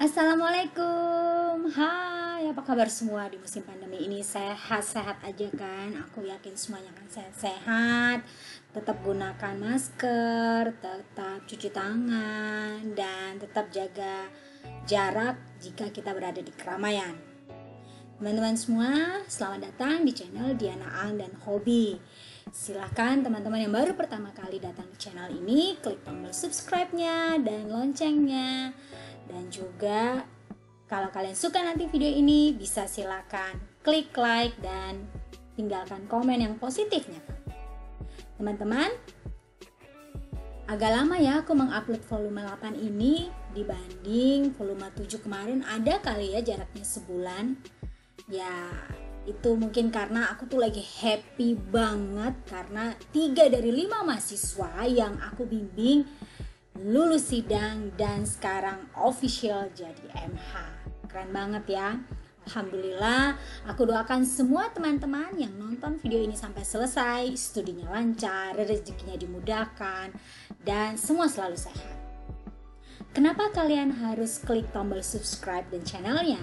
Assalamualaikum, hai, apa kabar semua di musim pandemi ini? Sehat-sehat aja kan? Aku yakin semuanya akan sehat-sehat. Tetap gunakan masker, tetap cuci tangan, dan tetap jaga jarak jika kita berada di keramaian. Teman-teman semua, selamat datang di channel Diana Ang dan Hobi. Silahkan teman-teman yang baru pertama kali datang di channel ini, klik tombol subscribe-nya dan loncengnya. Dan juga kalau kalian suka nanti video ini, bisa silakan klik like dan tinggalkan komen yang positifnya. Teman-teman, agak lama ya aku mengupload volume 8 ini dibanding volume 7 kemarin. Ada kali ya jaraknya sebulan. Ya itu mungkin karena aku tuh lagi happy banget karena 3 dari 5 mahasiswa yang aku bimbing lulus sidang dan sekarang official jadi MH. Keren banget ya. Alhamdulillah, aku doakan semua teman-teman yang nonton video ini sampai selesai, studinya lancar, rezekinya dimudahkan, dan semua selalu sehat. Kenapa kalian harus klik tombol subscribe dan channelnya?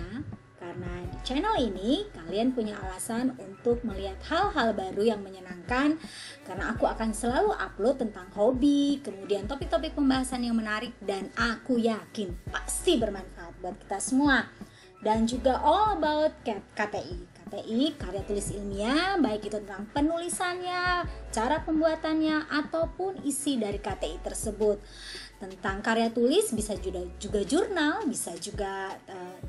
Karena di channel ini kalian punya alasan untuk melihat hal-hal baru yang menyenangkan. Karena aku akan selalu upload tentang hobi, kemudian topik-topik pembahasan yang menarik, dan aku yakin pasti bermanfaat buat kita semua. Dan juga all about KTI, karya tulis ilmiah, baik itu tentang penulisannya, cara pembuatannya, ataupun isi dari KTI tersebut. Tentang karya tulis bisa juga jurnal, bisa juga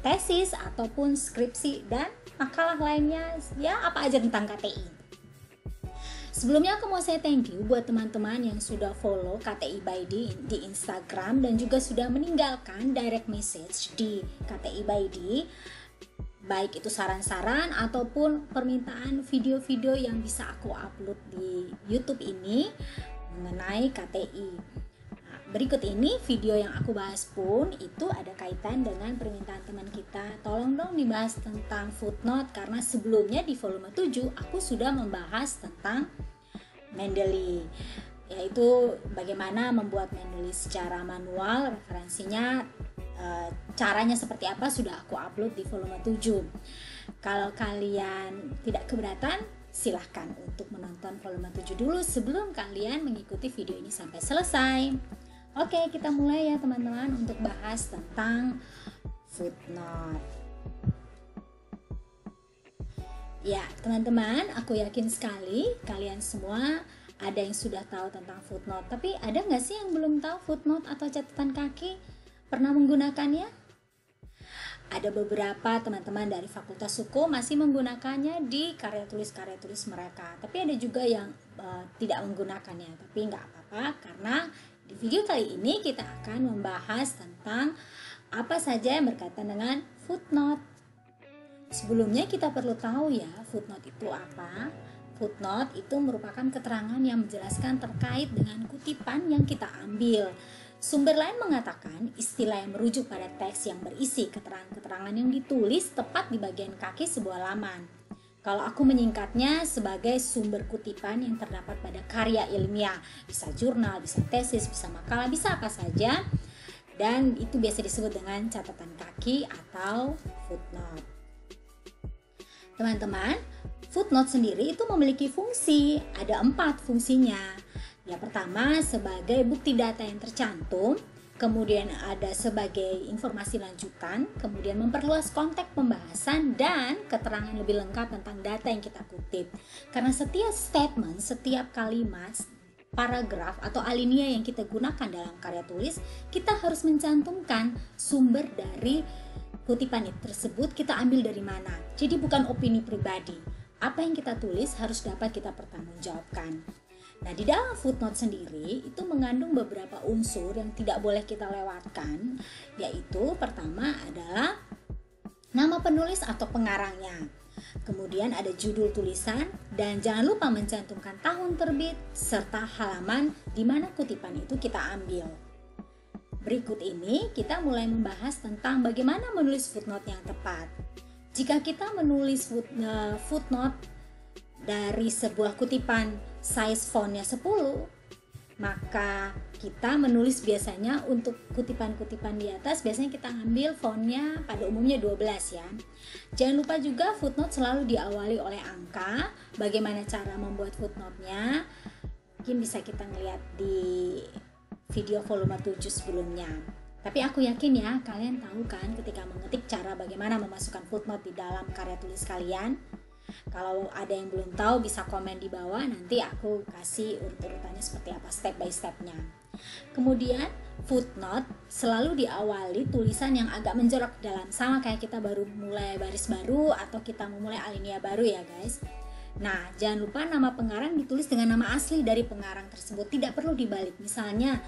tesis ataupun skripsi dan makalah lainnya, ya apa aja tentang KTI. Sebelumnya aku mau thank you buat teman-teman yang sudah follow KTI by di Instagram dan juga sudah meninggalkan direct message di KTI by baik itu saran-saran ataupun permintaan video-video yang bisa aku upload di YouTube ini mengenai KTI. Berikut ini video yang aku bahas pun itu ada kaitan dengan permintaan teman kita. Tolong dong dibahas tentang footnote karena sebelumnya di volume 7 aku sudah membahas tentang Mendeley, yaitu bagaimana membuat Mendeley secara manual, referensinya caranya seperti apa sudah aku upload di volume 7. Kalau kalian tidak keberatan, silahkan untuk menonton volume 7 dulu sebelum kalian mengikuti video ini sampai selesai. Oke, kita mulai ya teman-teman untuk bahas tentang footnote. Ya, teman-teman, aku yakin sekali kalian semua ada yang sudah tahu tentang footnote. Tapi ada nggak sih yang belum tahu footnote atau catatan kaki? Pernah menggunakannya? Ada beberapa teman-teman dari Fakultas Hukum masih menggunakannya di karya tulis mereka. Tapi ada juga yang tidak menggunakannya. Tapi nggak apa-apa karena di video kali ini kita akan membahas tentang apa saja yang berkaitan dengan footnote. Sebelumnya kita perlu tahu ya, footnote itu apa? Footnote itu merupakan keterangan yang menjelaskan terkait dengan kutipan yang kita ambil. Sumber lain mengatakan istilah yang merujuk pada teks yang berisi keterangan-keterangan yang ditulis tepat di bagian kaki sebuah laman. Kalau aku menyingkatnya sebagai sumber kutipan yang terdapat pada karya ilmiah, bisa jurnal, bisa tesis, bisa makalah, bisa apa saja, dan itu biasa disebut dengan catatan kaki atau footnote. Teman-teman, footnote sendiri itu memiliki fungsi, ada 4 fungsinya. Yang pertama sebagai bukti data yang tercantum, kemudian ada sebagai informasi lanjutan, kemudian memperluas konteks pembahasan dan keterangan lebih lengkap tentang data yang kita kutip. Karena setiap statement, setiap kalimat, paragraf atau alinea yang kita gunakan dalam karya tulis, kita harus mencantumkan sumber dari kutipan tersebut kita ambil dari mana. Jadi bukan opini pribadi. Apa yang kita tulis harus dapat kita pertanggungjawabkan. Nah, di dalam footnote sendiri itu mengandung beberapa unsur yang tidak boleh kita lewatkan, yaitu pertama adalah nama penulis atau pengarangnya. Kemudian ada judul tulisan dan jangan lupa mencantumkan tahun terbit serta halaman di mana kutipan itu kita ambil. Berikut ini kita mulai membahas tentang bagaimana menulis footnote yang tepat. Jika kita menulis footnote dari sebuah kutipan size fontnya 10, Maka kita menulis biasanya untuk kutipan-kutipan di atas biasanya kita ambil fontnya pada umumnya 12 ya. Jangan lupa juga footnote selalu diawali oleh angka. Bagaimana cara membuat footnote-nya? Mungkin bisa kita ngeliat di video volume 7 sebelumnya. Tapi aku yakin ya kalian tahu kan ketika mengetik cara bagaimana memasukkan footnote di dalam karya tulis kalian. Kalau ada yang belum tahu bisa komen di bawah, nanti aku kasih urut-urutannya seperti apa step by stepnya. Kemudian footnote selalu diawali tulisan yang agak menjorok ke dalam, sama kayak kita baru mulai baris baru atau kita memulai alinea baru ya guys. Nah jangan lupa nama pengarang ditulis dengan nama asli dari pengarang tersebut, tidak perlu dibalik. Misalnya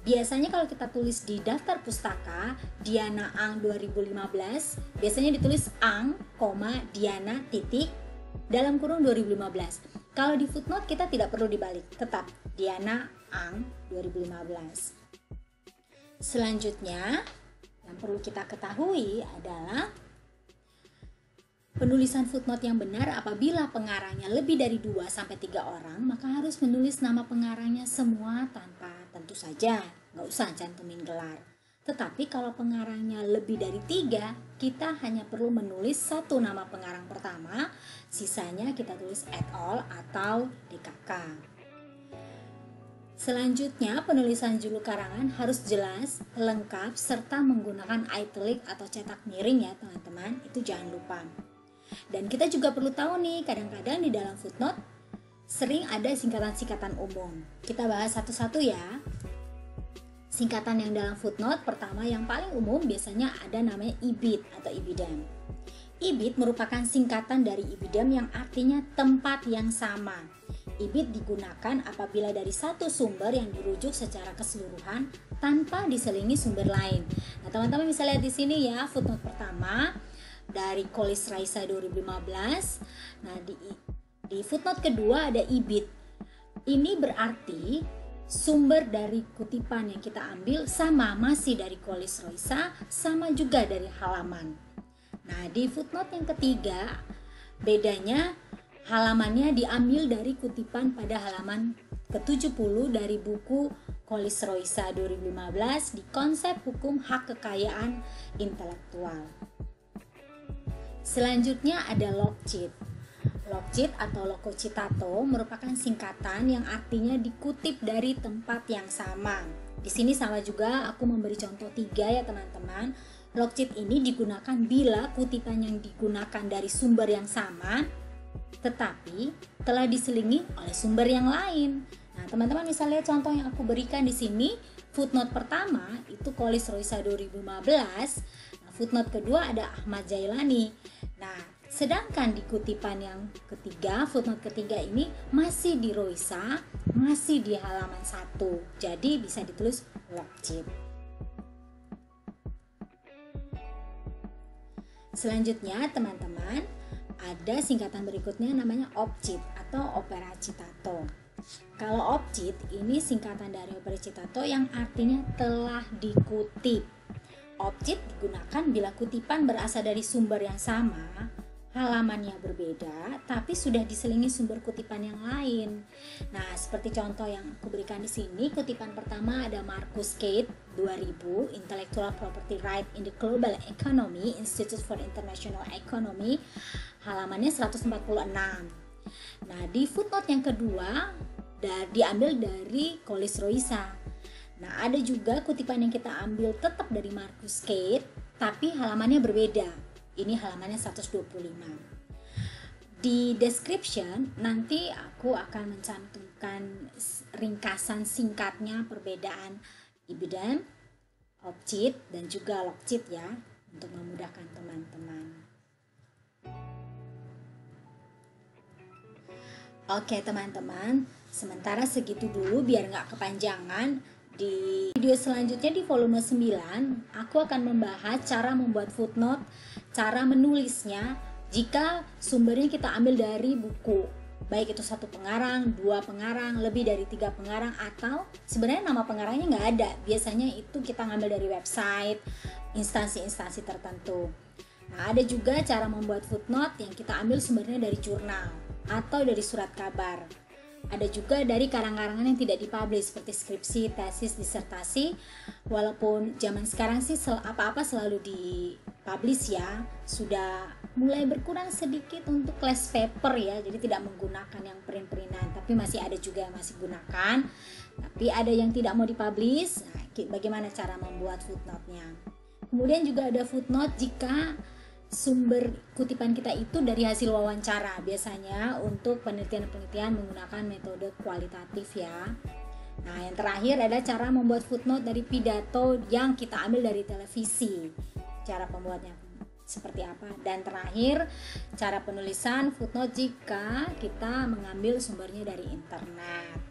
biasanya kalau kita tulis di daftar pustaka Diana Ang 2015, biasanya ditulis Ang, Diana, titik, dalam kurung 2015. Kalau di footnote kita tidak perlu dibalik, tetap Diana Ang 2015. Selanjutnya yang perlu kita ketahui adalah penulisan footnote yang benar apabila pengarangnya lebih dari 2-3 orang, maka harus menulis nama pengarangnya semua tanpa, tentu saja nggak usah cantumin gelar. Tetapi kalau pengarangnya lebih dari 3, kita hanya perlu menulis satu nama pengarang pertama, sisanya kita tulis et al atau DKK. Selanjutnya penulisan judul karangan harus jelas, lengkap, serta menggunakan italic atau cetak miring ya teman-teman, itu jangan lupa. Dan kita juga perlu tahu nih, kadang-kadang di dalam footnote sering ada singkatan-singkatan umum. Kita bahas satu-satu ya. Singkatan yang dalam footnote pertama yang paling umum biasanya ada namanya ibid atau ibidem. Ibid merupakan singkatan dari ibidem yang artinya tempat yang sama. Ibid digunakan apabila dari satu sumber yang dirujuk secara keseluruhan tanpa diselingi sumber lain. Nah, teman-teman bisa lihat di sini ya footnote pertama dari Kolis Raisa 2015. Nah, di footnote kedua ada ibid. Ini berarti sumber dari kutipan yang kita ambil sama, masih dari Kolis Raisa, sama juga dari halaman. Nah, di footnote yang ketiga bedanya halamannya diambil dari kutipan pada halaman ke-70 dari buku Kolis Raisa 2015 di konsep hukum hak kekayaan intelektual. Selanjutnya ada lokcit. Lokcit atau loco citato merupakan singkatan yang artinya dikutip dari tempat yang sama. Di sini sama juga aku memberi contoh 3 ya teman-teman. Lokcit ini digunakan bila kutipan yang digunakan dari sumber yang sama tetapi telah diselingi oleh sumber yang lain. Nah, teman-teman bisa lihat contoh yang aku berikan di sini. Footnote pertama itu Kolis Raisa 2015. Nah, footnote kedua ada Ahmad Jailani. Nah, sedangkan di kutipan yang ketiga, footnote ketiga ini masih di Raisa, masih di halaman 1. Jadi bisa ditulis lokcit. Selanjutnya teman-teman, ada singkatan berikutnya namanya opcit atau opera citato. Kalau opcit ini singkatan dari opera citato yang artinya telah dikutip. Opcit digunakan bila kutipan berasal dari sumber yang sama, halamannya berbeda, tapi sudah diselingi sumber kutipan yang lain. Nah, seperti contoh yang aku berikan di sini, kutipan pertama ada Marcus Cate 2000, Intellectual Property Right in the Global Economy, Institute for International Economy, halamannya 146. Nah, di footnote yang kedua diambil dari Kolis Raisa. Nah, ada juga kutipan yang kita ambil tetap dari Marcus Cate, tapi halamannya berbeda. Ini halamannya 125. Di description nanti aku akan mencantumkan ringkasan singkatnya perbedaan ibidem, opcit, dan juga lokcit ya, untuk memudahkan teman-teman. Oke teman-teman, sementara segitu dulu biar nggak kepanjangan. Di video selanjutnya di volume 9, aku akan membahas cara membuat footnote, cara menulisnya jika sumbernya kita ambil dari buku. Baik itu 1 pengarang, 2 pengarang, lebih dari 3 pengarang, atau sebenarnya nama pengarangnya nggak ada. Biasanya itu kita ngambil dari website, instansi-instansi tertentu. Nah, ada juga cara membuat footnote yang kita ambil sumbernya dari jurnal atau dari surat kabar. Ada juga dari karang-karangan yang tidak dipublish seperti skripsi, tesis, disertasi. Walaupun zaman sekarang sih apa-apa selalu dipublish ya, sudah mulai berkurang sedikit untuk class paper ya, jadi tidak menggunakan yang print-printan, tapi masih ada juga yang masih gunakan. Tapi ada yang tidak mau dipublish. Nah, bagaimana cara membuat footnote-nya? Kemudian juga ada footnote jika sumber kutipan kita itu dari hasil wawancara, biasanya untuk penelitian-penelitian menggunakan metode kualitatif ya. Nah, yang terakhir adalah cara membuat footnote dari pidato yang kita ambil dari televisi. Cara pembuatnya seperti apa? Dan terakhir, cara penulisan footnote jika kita mengambil sumbernya dari internet.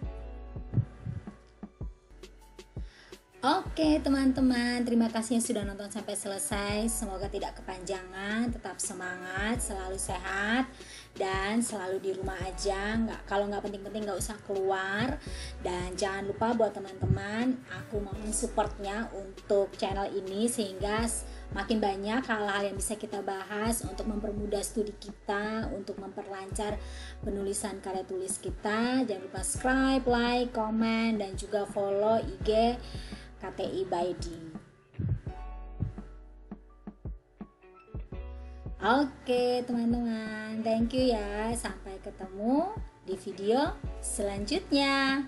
Oke teman-teman, terima kasih yang sudah nonton sampai selesai. Semoga tidak kepanjangan, tetap semangat, selalu sehat, dan selalu di rumah aja. Kalau nggak penting-penting nggak usah keluar. Dan jangan lupa buat teman-teman, aku mohon supportnya untuk channel ini sehingga makin banyak hal-hal yang bisa kita bahas untuk mempermudah studi kita, untuk memperlancar penulisan karya tulis kita. Jangan lupa subscribe, like, komen, dan juga follow IG KTI by D. Oke teman-teman, thank you ya. Sampai ketemu di video selanjutnya.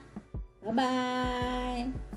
Bye bye.